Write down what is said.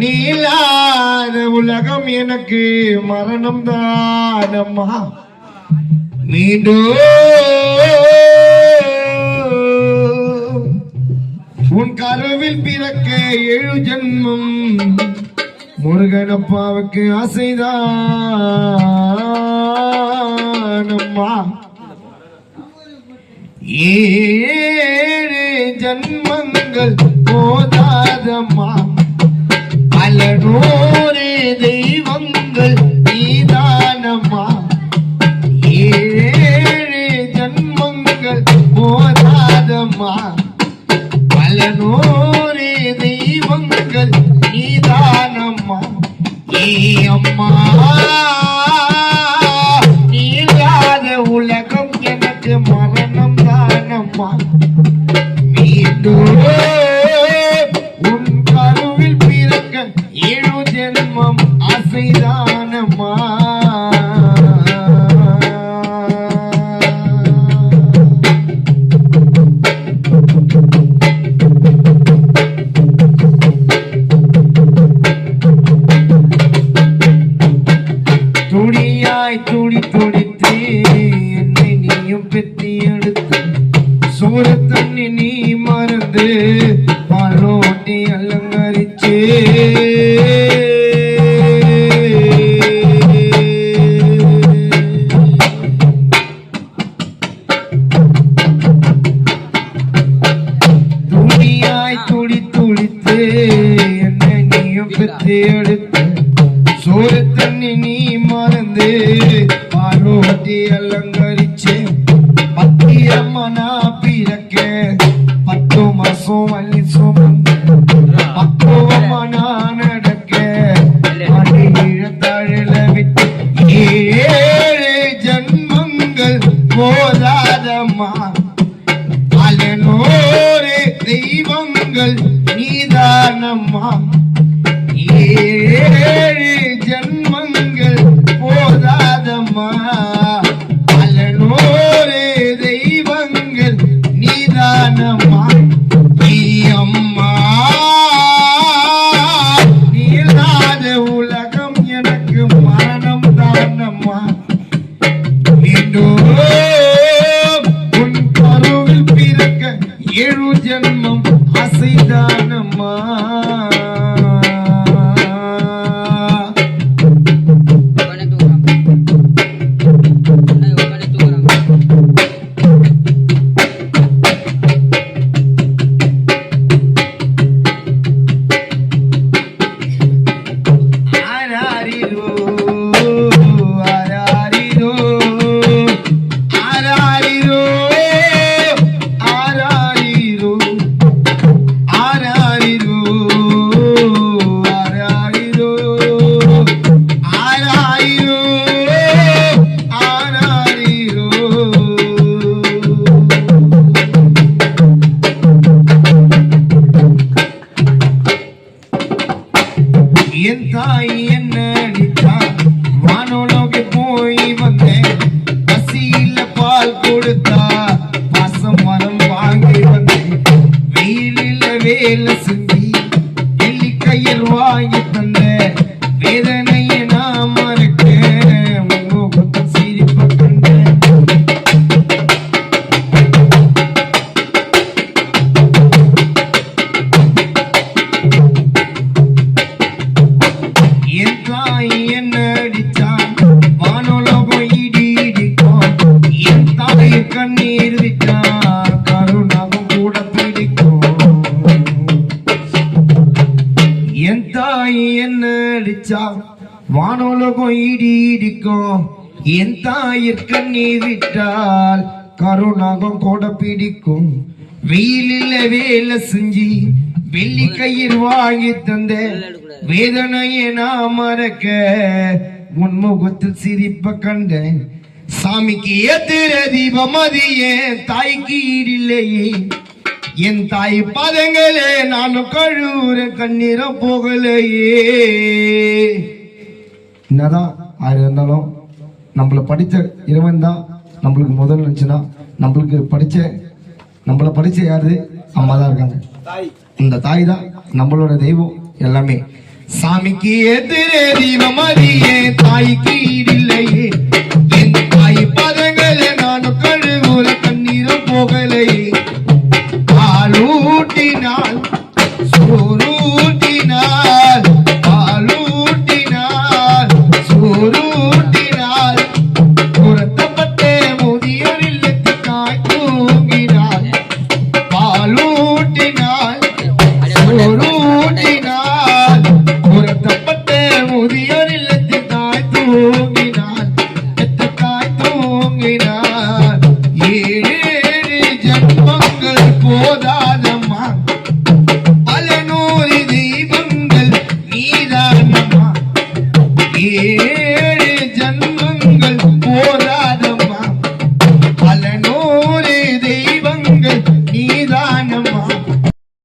நீ இல்லாத உலகம் எனக்கு மரணம் தானம்மா. மீண்டும் உன் கருவில் பிறக்க 7 ஜென்மம் முருகனப்பாவுக்கு ஆசைதானம்மா. 7 ஜன்மங்கள் போதாதம்மா, பல 100 தெய்வங்கள் நீதானம்மா. 7 ஜன்மங்கள் போதாதம்மா, பல 100 தெய்வங்கள் நீதானம்மா. அம்மா நீ இல்லாத உலகம் எனக்கு மரணம் தானம்மா. மீண்டும் உன் கருவில் பிறக்க 7 ஜென்மம் ஆசைதானம்மா. துடி துடித்து என்னை நீயும் பெத்தி எடுத்து சோறு தண்ணி நீ மறந்து பாலோட்டி அலங்கரிச்சு துணியாய் துடி துடித்து என்னை நீயும் பெத்தி எடுத்து சோறு தண்ணி நீ மறந்து பாலோட்டி அலங்கரிச்சு பத்தியம்மனா பிறக்க 10 மாசம் வள்ளி சுமந்து பக்குவமனா நடக்க தழல விட்டு 7 ஜன்மங்கள் போதாதம்மா, பல 100 தெய்வங்கள் நீதானம்மா. 7 ஜன்மங்கள் போதாதம்மா, பல 100 தெய்வங்கள் நீதானம்மா. அம்மா நீ இல்லாத உலகம் எனக்கு மரணம் தானம்மா. மீண்டும் உன் கருவில் பிறக்க 7 ஜென்மம் ஆசைதானம்மா. என் தாய் என்ன அடித்தா வானோலோக்கு போய் வந்தேன், பசியில பால் கொடுத்தா பாசம் மரம் வாங்கி வந்தேன், வெயிலில் வேலை செஞ்சு வெள்ளி கையில் வாங்கி தந்த வேதனையை நான் மறக்க முகத்தில் சிரிப்பு கண்டேன். என் தாய் என்ன அடிச்சான் வானோலோகம் இடி இடிக்கும், என் தாய் கண்ணீர் விட்டான் கருணாவும் கூட பிடிக்கும். என் தாய் என்ன அடிச்சான் வானோலோகம் இடி இடிக்கும், என் தாயிற் கண்ணீர் விட்டால் கருணாகம் கூட பிடிக்கும். வெயிலில் வேலை செஞ்சு வெள்ளி கயிர் வாங்கி தந்த வேதனையை நான் மறக்க உன்முகத்தில் சிரிப்ப கண்டேன். சாமிக்கு ஏத்துற தீபம் அது என் தாய்க்கு ஈடில்லையே, என் தாய் பாதங்களே நானும் கழுவுற கண்ணீரம் போகலையே. என்னதான் ஆறு இருந்தாலும் நம்மள படிச்ச இறைவன் தான் நம்மளுக்கு முதல் நினைச்சுன்னா, நம்மள படிச்ச யாரு? அம்மா தான் இருக்காங்க. இந்த தாய் தான் நம்மளோட தெய்வம் எல்லாமே. சாமிக்கு எதிரே தீபம் அறியே தாய்க்கு ஈடில்லையே